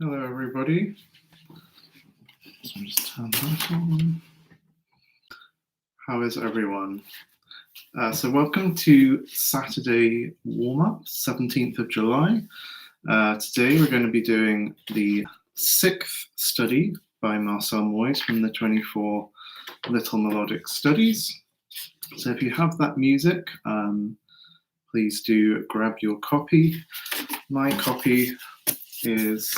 Hello, everybody. So just turn that on. How is everyone? So welcome to Saturday warm-up, 17th of July. Today we're going to be doing the 6th study by Moyse from the 24 Little Melodic Studies. So if you have that music, please do grab your copy. My copy is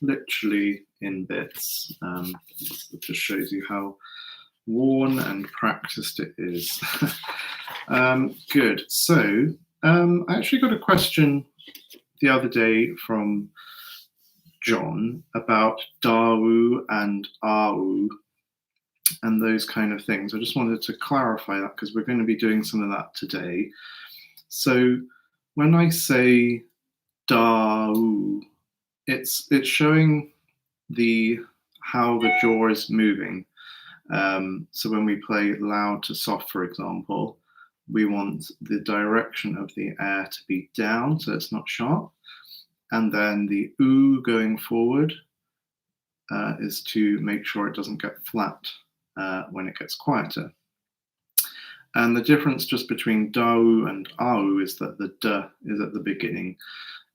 literally in bits. It just shows you how worn and practiced it is. Good. So I actually got a question the other day from John about dawu and awu and those kind of things. I just wanted to clarify that because we're going to be doing some of that today. So when I say dawu, it's showing how the jaw is moving. So when we play loud to soft, for example, we want the direction of the air to be down, so it's not sharp. And then the oo going forward is to make sure it doesn't get flat when it gets quieter. And the difference just between dawu and awu is that the d is at the beginning.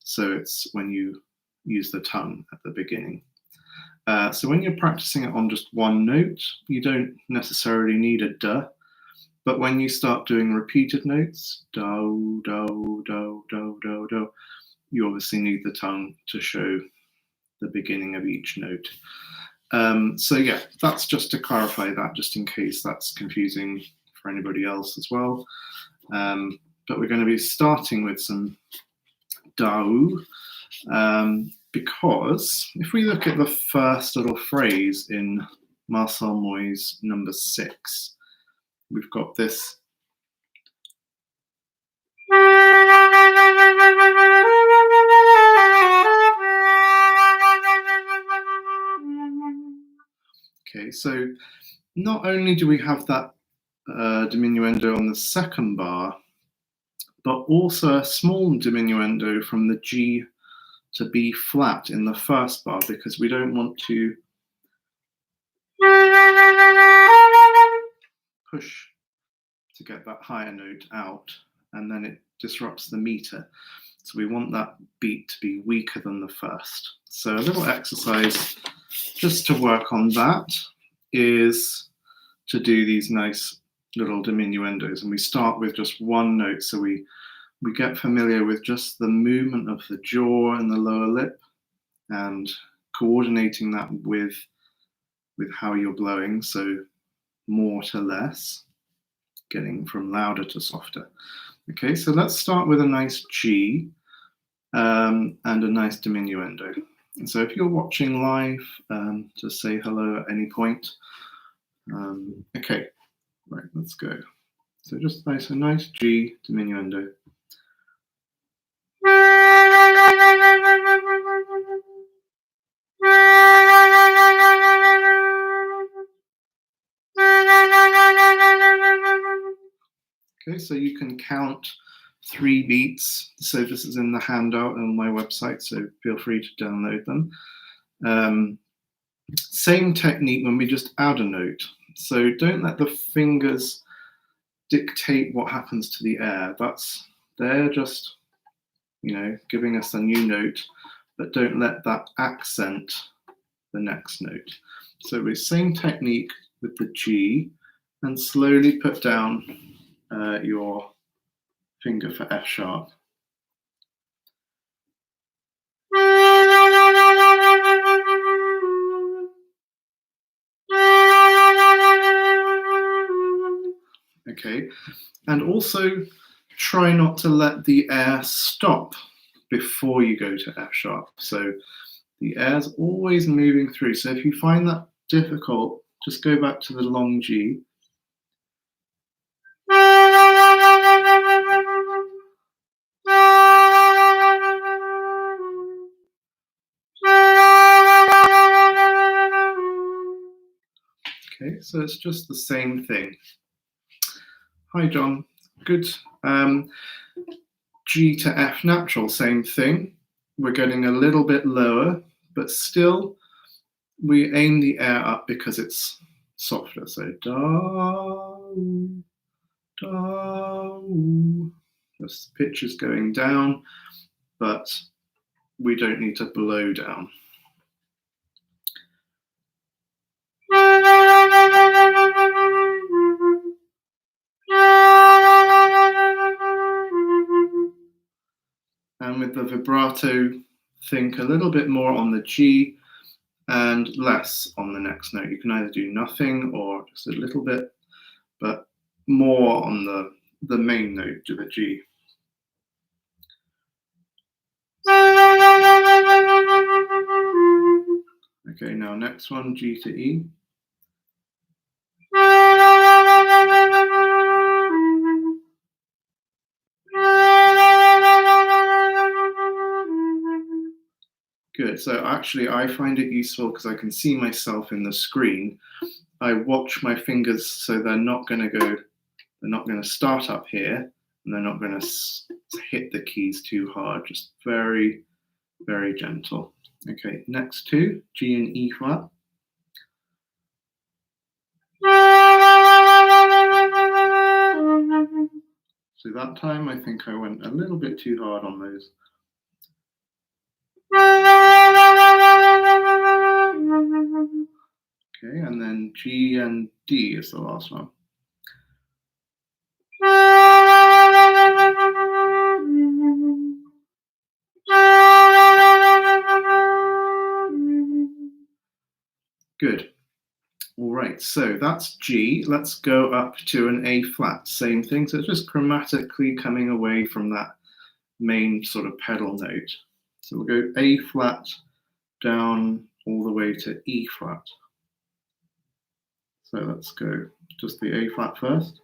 So it's when you use the tongue at the beginning. So when you're practicing it on just one note, you don't necessarily need a d. But when you start doing repeated notes, do, do, do, do, do, do, you obviously need the tongue to show the beginning of each note. So yeah, that's just to clarify that, just in case that's confusing for anybody else as well. But we're going to be starting with some dawu. Because if we look at the first little phrase in Moyse number 6, we've got this. Okay, so not only do we have that diminuendo on the second bar, but also a small diminuendo from the G to B flat in the first bar, because we don't want to push to get that higher note out, and then it disrupts the meter. So we want that beat to be weaker than the first. So a little exercise just to work on that is to do these nice little diminuendos, and we start with just one note. So we get familiar with just the movement of the jaw and the lower lip and coordinating that with how you're blowing. So more to less, getting from louder to softer. Okay, so let's start with a nice G and a nice diminuendo. And so if you're watching live, just say hello at any point. Okay, right, let's go. So just a nice G diminuendo. Okay, so you can count 3 beats. So this is in the handout on my website, so feel free to download them. Same technique when we just add a note. So don't let the fingers dictate what happens to the air. They're just, giving us a new note, but don't let that accent the next note. So with same technique with the G, and slowly put down your finger for F sharp. Okay, and also try not to let the air stop before you go to F sharp. So the air's always moving through. So if you find that difficult, just go back to the long G. Okay, so it's just the same thing. Hi, John. Good. G to F natural, same thing. We're getting a little bit lower but still we aim the air up because it's softer. So do, do. The pitch is going down, but we don't need to blow down. And with the vibrato, think a little bit more on the G and less on the next note. You can either do nothing or just a little bit, but more on the main note, to the G. Okay, now next one, G to E. Good, so actually I find it useful because I can see myself in the screen. I watch my fingers so they're not going to start up here, and they're not going to hit the keys too hard, just very, very gentle. Okay, next two, G and E flat. So that time I think I went a little bit too hard on those. Okay, and then G and D is the last one. Good. All right, so that's G. Let's go up to an A flat. Same thing, so it's just chromatically coming away from that main sort of pedal note. So we'll go A flat down all the way to E flat. So let's go just the A flat first.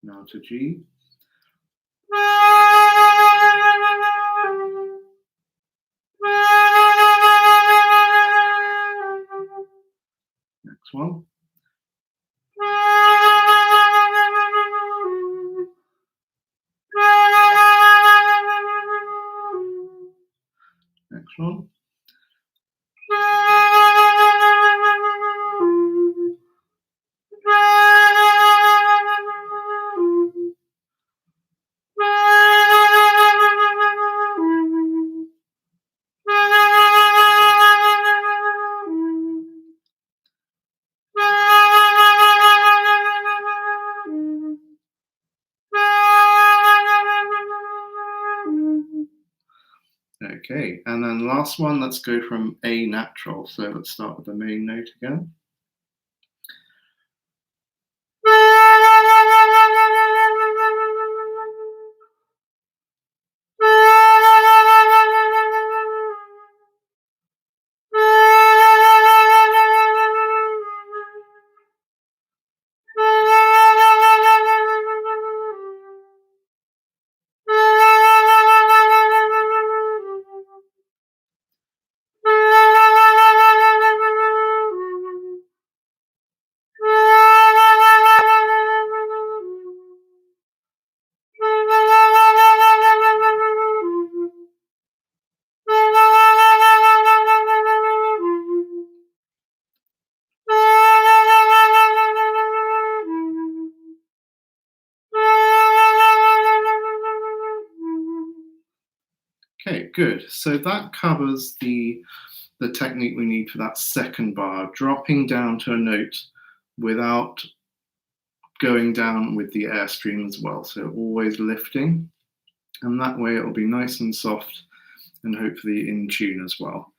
Now to G. Next one. Next one. Okay, and then last one, let's go from A natural. So let's start with the main note again. Okay, good. So that covers the technique we need for that second bar, dropping down to a note without going down with the airstream as well. So always lifting, and that way it will be nice and soft and hopefully in tune as well.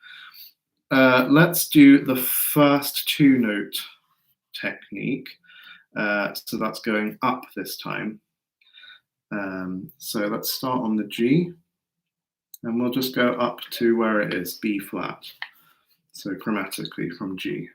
Let's do the first two note technique. So that's going up this time. So let's start on the G. And we'll just go up to where it is, B flat. So chromatically from G.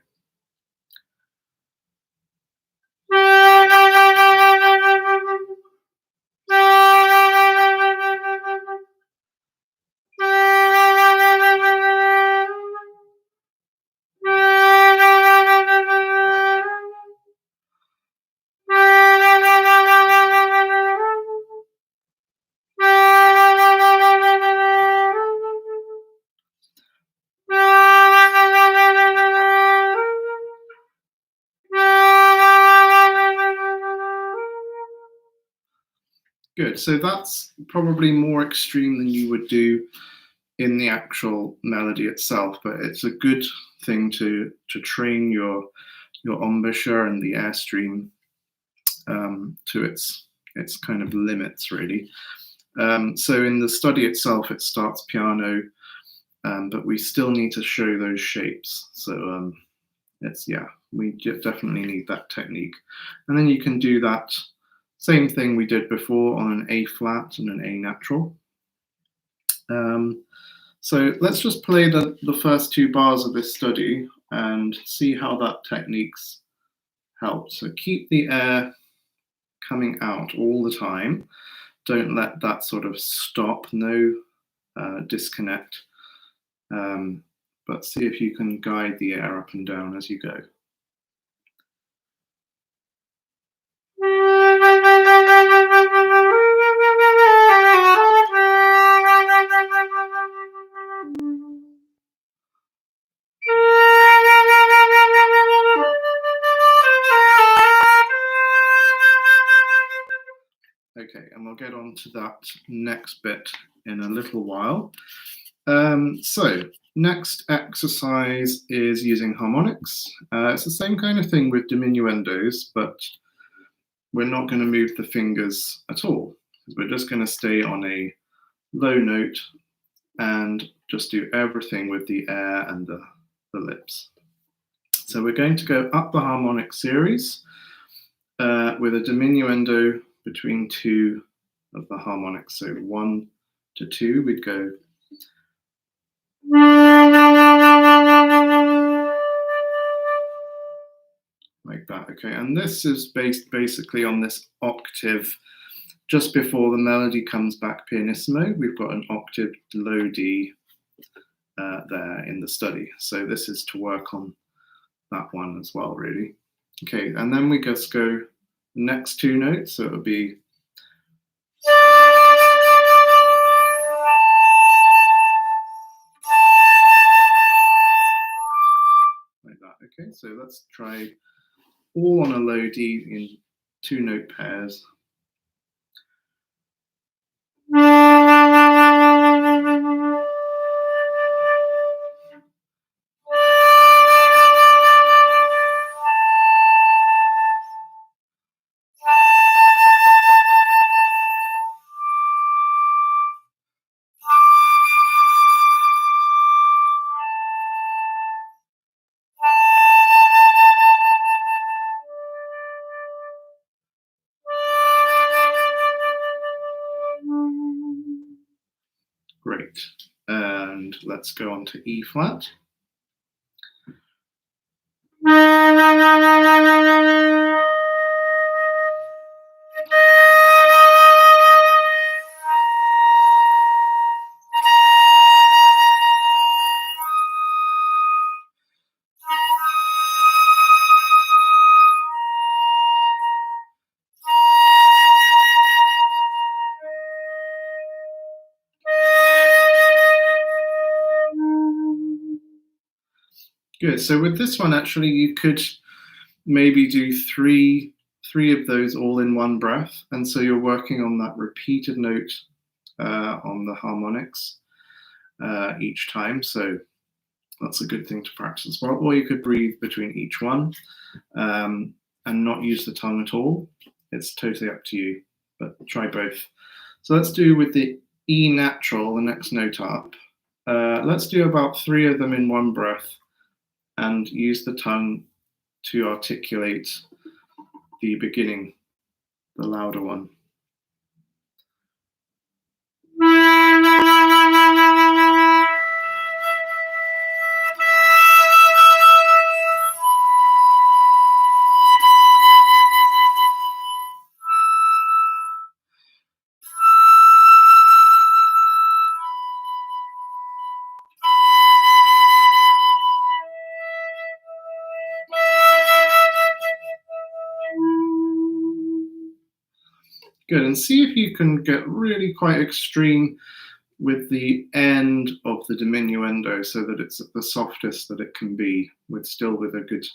Good. So that's probably more extreme than you would do in the actual melody itself, but it's a good thing to train your embouchure and the airstream to its kind of limits, really. So in the study itself, it starts piano, but we still need to show those shapes. So we definitely need that technique. And then you can do that same thing we did before on an A flat and an A natural. So let's just play the first 2 bars of this study and see how that technique's helped. So keep the air coming out all the time. Don't let that sort of stop, no disconnect. But see if you can guide the air up and down as you go. Okay, and we'll get on to that next bit in a little while. So next exercise is using harmonics. It's the same kind of thing with diminuendos, but we're not going to move the fingers at all. We're just going to stay on a low note and just do everything with the air and the lips. So we're going to go up the harmonic series with a diminuendo between 2 of the harmonics. So 1 to 2, we'd go. Like that, okay. And this is based basically on this octave just before the melody comes back pianissimo. We've got an octave low D there in the study. So this is to work on that one as well, really. Okay, and then we just go next 2 notes. So it would be like that. Okay, so let's try all on a low D in 2 note pairs. Great. And let's go on to E flat. Good. So with this one, actually, you could maybe do three of those all in one breath, and so you're working on that repeated note on the harmonics each time. So that's a good thing to practice as well. Or you could breathe between each one and not use the tongue at all. It's totally up to you, but try both. So let's do with the E natural, the next note up. Let's do about 3 of them in one breath and use the tongue to articulate the beginning, the louder one. Good, and see if you can get really quite extreme with the end of the diminuendo so that it's the softest that it can be, still with a good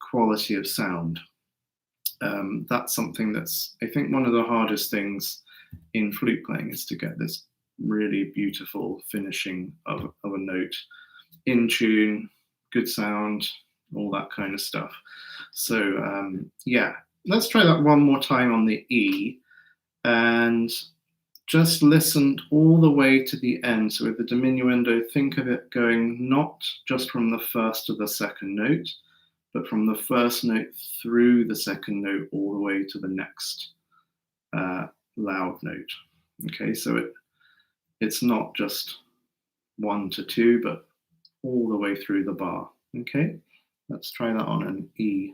quality of sound. That's something that's, I think, one of the hardest things in flute playing is to get this really beautiful finishing of a note in tune, good sound, all that kind of stuff. So yeah, let's try that one more time on the E, and just listen all the way to the end. So with the diminuendo, think of it going not just from the first to the second note, but from the first note through the second note all the way to the next loud note. Okay, so it's not just 1 to 2, but all the way through the bar. Okay, let's try that on an E.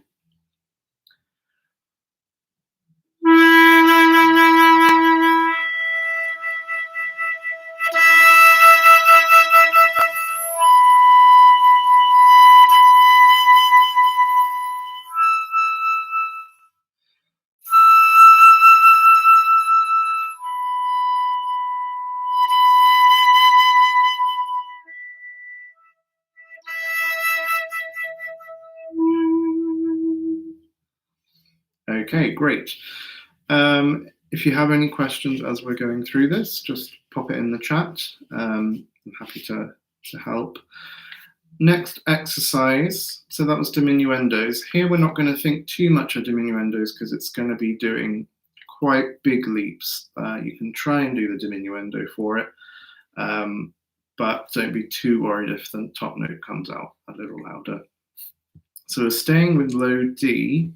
Okay, great. If you have any questions as we're going through this, just pop it in the chat. I'm happy to help. Next exercise, so that was diminuendos. Here we're not going to think too much of diminuendos because it's going to be doing quite big leaps. You can try and do the diminuendo for it, but don't be too worried if the top note comes out a little louder. So we're staying with low D,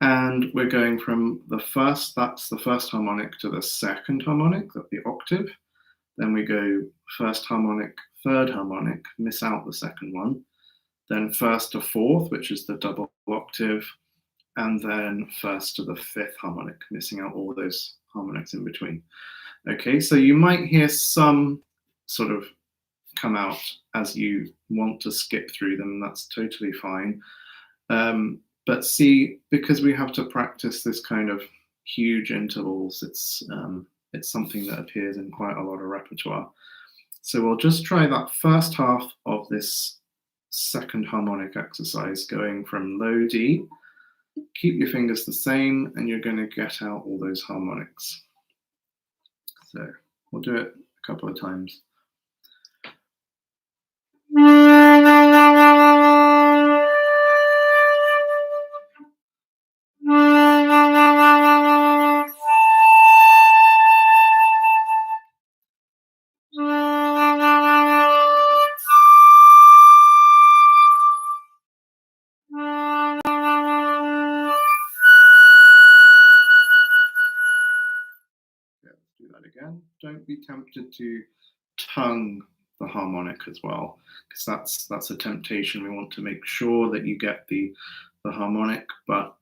and we're going from the first, that's the first harmonic, to the second harmonic, that's the octave. Then we go first harmonic, third harmonic, miss out the second one. Then first to fourth, which is the double octave. And then first to the fifth harmonic, missing out all those harmonics in between. Okay, so you might hear some sort of come out as you want to skip through them, and that's totally fine. But see, because we have to practice this kind of huge intervals, it's something that appears in quite a lot of repertoire. So we'll just try that first half of this second harmonic exercise, going from low D. Keep your fingers the same, and you're going to get out all those harmonics. So we'll do it a couple of times. Again, don't be tempted to tongue the harmonic as well, because that's a temptation. We want to make sure that you get the harmonic, but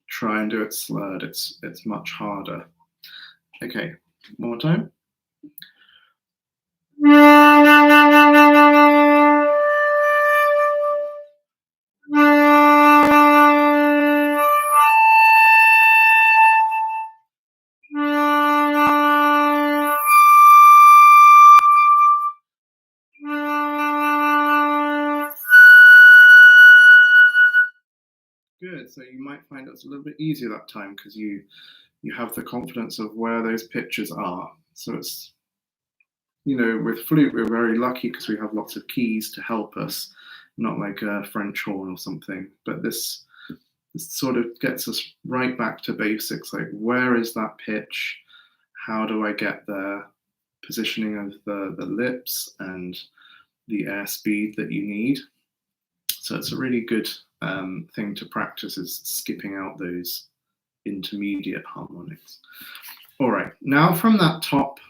try and do it slurred. It's much harder. Okay, one more time. Good, so you might find it's a little bit easier that time because you have the confidence of where those pitches are. So it's, you know, with flute, we're very lucky because we have lots of keys to help us, not like a French horn or something. But this sort of gets us right back to basics, like where is that pitch? How do I get there? Positioning of the lips and the airspeed that you need. So it's a really good thing to practice, is skipping out those intermediate harmonics. All right, now from that top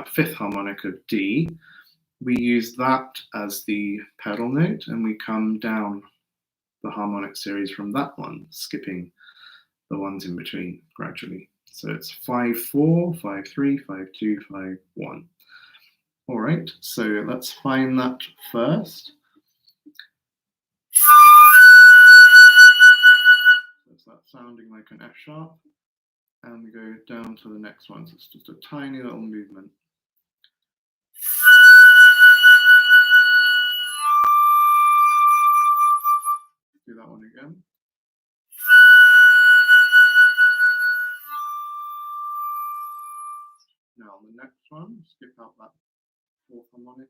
fifth harmonic of D, we use that as the pedal note, and we come down the harmonic series from that one, skipping the ones in between gradually. So it's 5-4, 5-3, 5-2, 5-1. All right, so let's find that first. That's that sounding like an F sharp. And we go down to the next one. So it's just a tiny little movement. Do that one again. Now on the next one, skip out that fourth harmonic.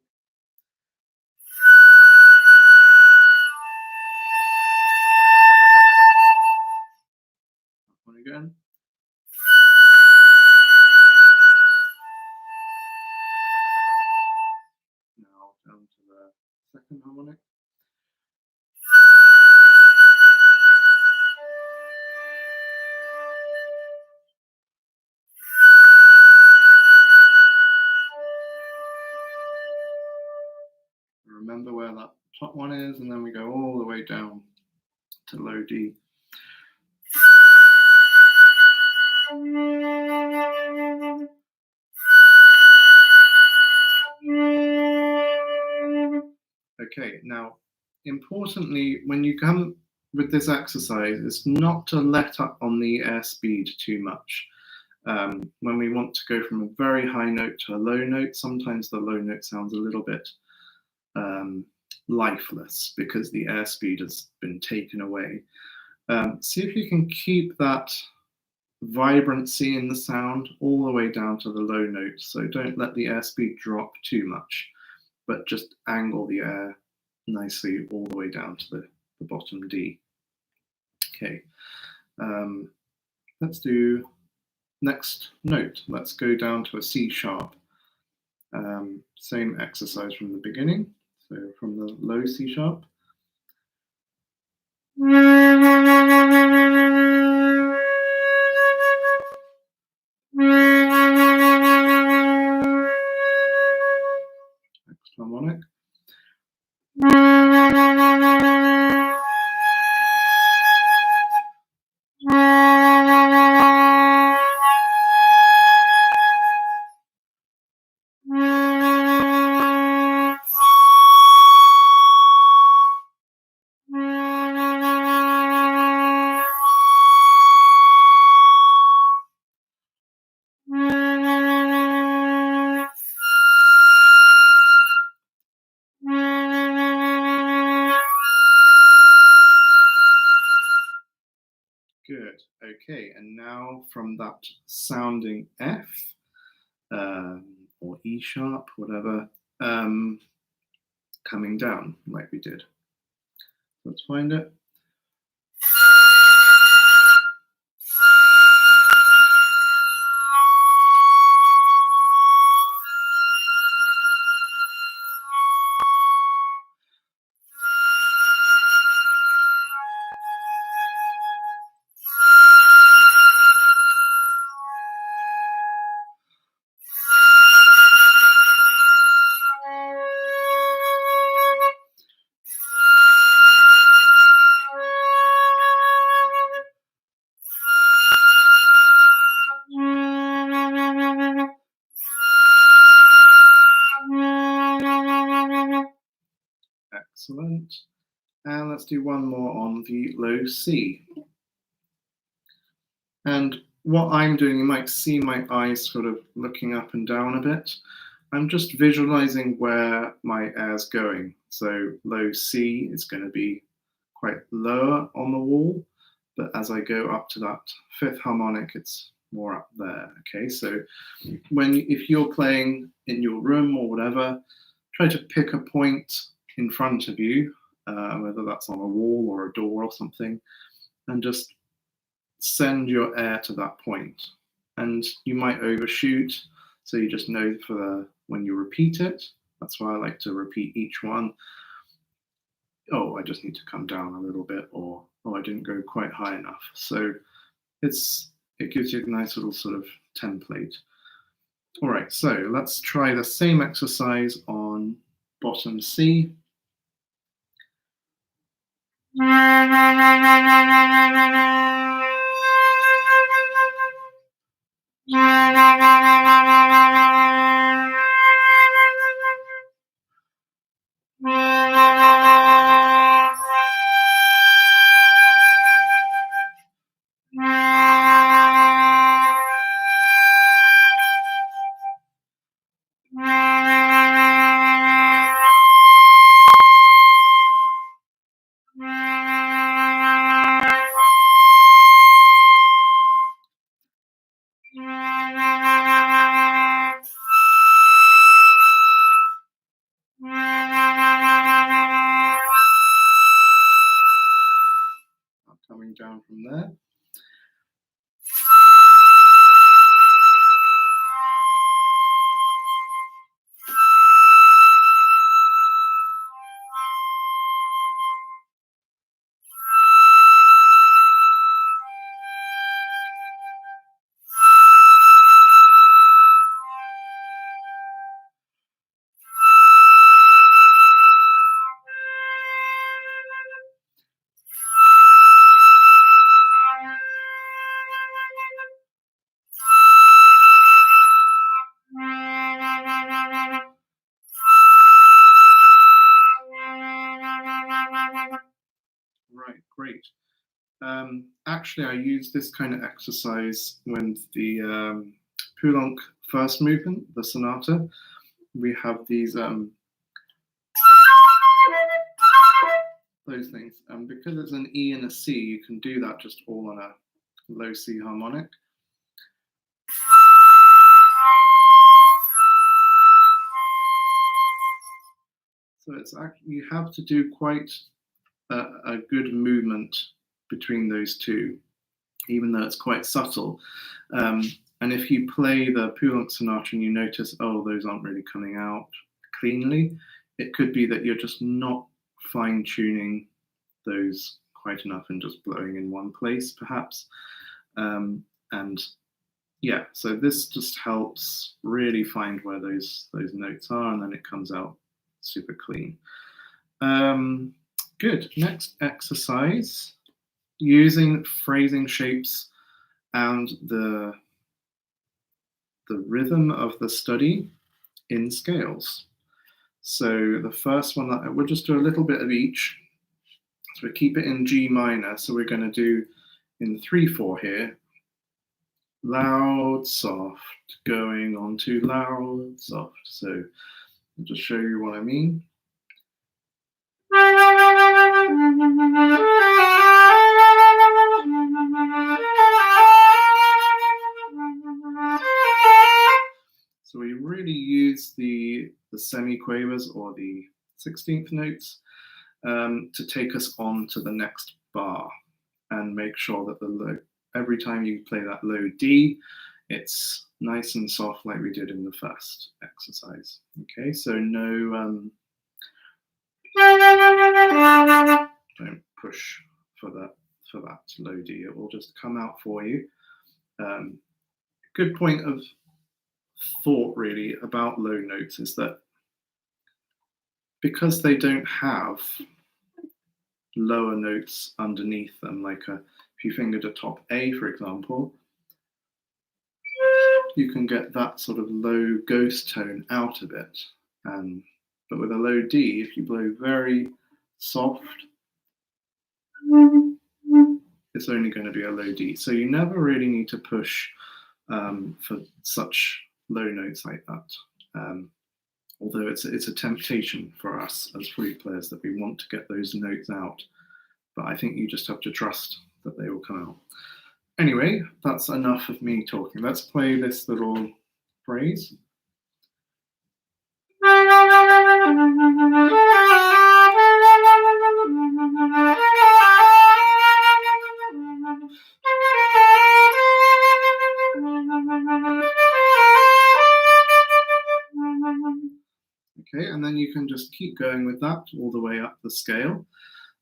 That one again. Now down to the second harmonic. Remember where that top one is, and then we go all the way down to low D. Okay, now importantly, when you come with this exercise, is not to let up on the airspeed too much. When we want to go from a very high note to a low note, sometimes the low note sounds a little bit lifeless because the airspeed has been taken away. See if you can keep that vibrancy in the sound all the way down to the low note. So don't let the airspeed drop too much, but just angle the air nicely all the way down to the bottom D. Okay, let's do next note. Let's go down to a C sharp. Same exercise from the beginning. So from the low C sharp. Next harmonic. Good. Okay, and now from that sounding F or E sharp, whatever, coming down like we did. Let's find it. Excellent. And let's do one more on the low C. And what I'm doing, you might see my eyes sort of looking up and down a bit. I'm just visualizing where my air's going. So low C is going to be quite lower on the wall, but as I go up to that fifth harmonic, it's more up there. Okay, so if you're playing in your room or whatever, try to pick a point in front of you, whether that's on a wall or a door or something, and just send your air to that point. And you might overshoot, so you just know for when you repeat it. That's why I like to repeat each one. Oh, I just need to come down a little bit, or oh, I didn't go quite high enough. So it gives you a nice little sort of template. All right, so let's try the same exercise on bottom C. down from there. Right, great. Actually, I use this kind of exercise when the Poulenc first movement, the sonata. We have these those things, and because it's an E and a C, you can do that just all on a low C harmonic. So it's actually, you have to do quite a good movement between those two, even though it's quite subtle. And if you play the Poulenc sonata and you notice, oh, those aren't really coming out cleanly, it could be that you're just not fine-tuning those quite enough and just blowing in one place, perhaps. And yeah, so this just helps really find where those notes are, and then it comes out super clean. Good. Next exercise, using phrasing shapes and the rhythm of the study in scales. So the first one, that we'll just do a little bit of each. So we keep it in G minor. So we're going to do in 3/4 here, loud, soft, going on to loud, soft. So I'll just show you what I mean. So we really use the semiquavers or the 16th notes to take us on to the next bar, and make sure that the low, every time you play that low D, it's nice and soft like we did in the first exercise. Okay, so no, don't push for that low D. It will just come out for you. Good point of thought really about low notes is that because they don't have lower notes underneath them, like if you fingered a top A, for example, you can get that sort of low ghost tone out of it. But with a low D, if you blow very soft, it's only going to be a low D. So you never really need to push for such low notes like that. Although it's a temptation for us as flute players that we want to get those notes out. But I think you just have to trust that they will come out. Anyway, that's enough of me talking. Let's play this little phrase. Okay, and then you can just keep going with that all the way up the scale,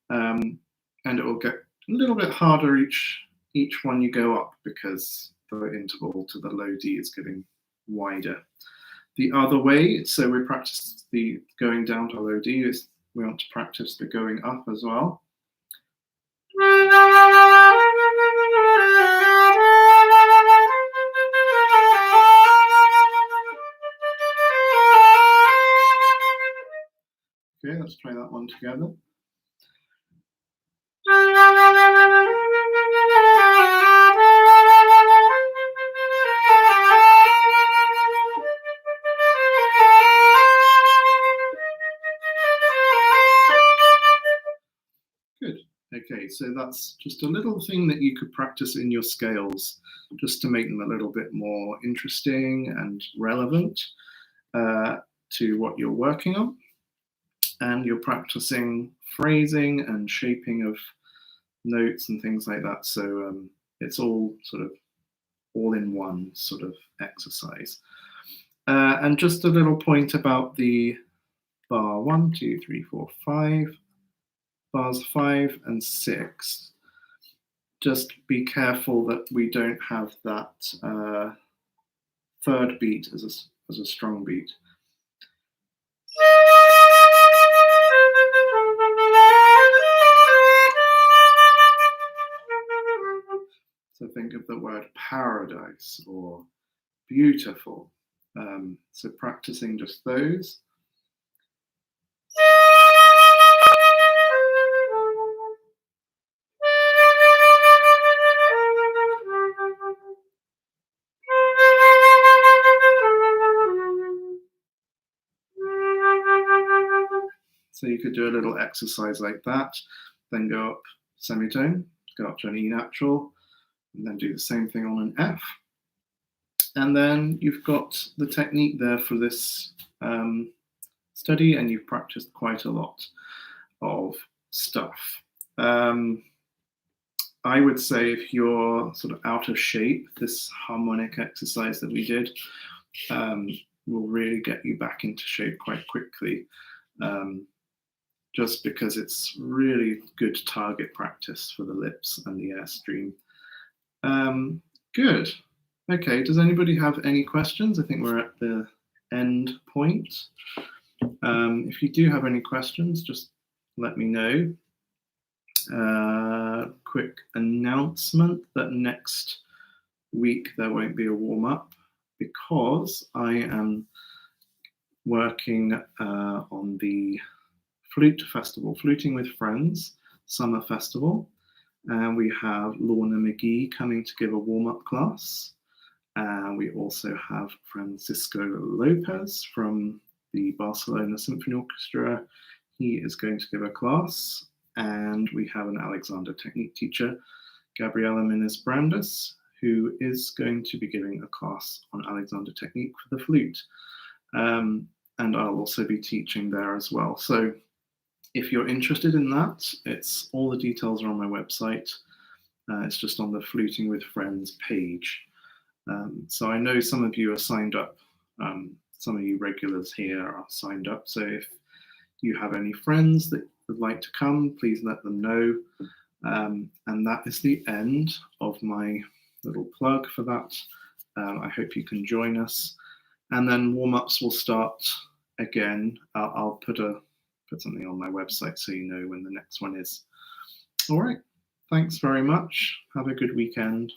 and it will get a little bit harder each one you go up, because the interval to the low D is getting wider. The other way, so we practice the going down to low D, is we want to practice the going up as well. Okay, let's try that one together. Good. Okay, so that's just a little thing that you could practice in your scales, just to make them a little bit more interesting and relevant to what you're working on. And you're practicing phrasing and shaping of notes and things like that. So it's all sort of all in one sort of exercise. And just a little point about the bar 1, 2, 3, 4, 5, bars 5 and 6. Just be careful that we don't have that third beat as a strong beat. So think of the word paradise or beautiful. So practicing just those. So you could do a little exercise like that, then go up semitone, go up to an E natural, and then do the same thing on an F. And then you've got the technique there for this study, and you've practiced quite a lot of stuff. I would say if you're sort of out of shape, this harmonic exercise that we did will really get you back into shape quite quickly. Just because it's really good target practice for the lips and the airstream. Good. Okay, does anybody have any questions? I think we're at the end point. If you do have any questions, just let me know. Quick announcement that next week there won't be a warm-up because I am working on the Flute Festival, Fluting with Friends Summer Festival. And we have Lorna McGee coming to give a warm-up class. And we also have Francisco Lopez from the Barcelona Symphony Orchestra. He is going to give a class. And we have an Alexander technique teacher, Gabriela Minas Brandes, who is going to be giving a class on Alexander technique for the flute. And I'll also be teaching there as well. So if you're interested in that, it's all the details are on my website. It's just on the Fluting with Friends page. So I know some of you are signed up. Some of you regulars here are signed up. So if you have any friends that would like to come, please let them know. And that is the end of my little plug for that. I hope you can join us. And then warm-ups will start again. I'll put something on my website so you know when the next one is. All right. Thanks very much. Have a good weekend.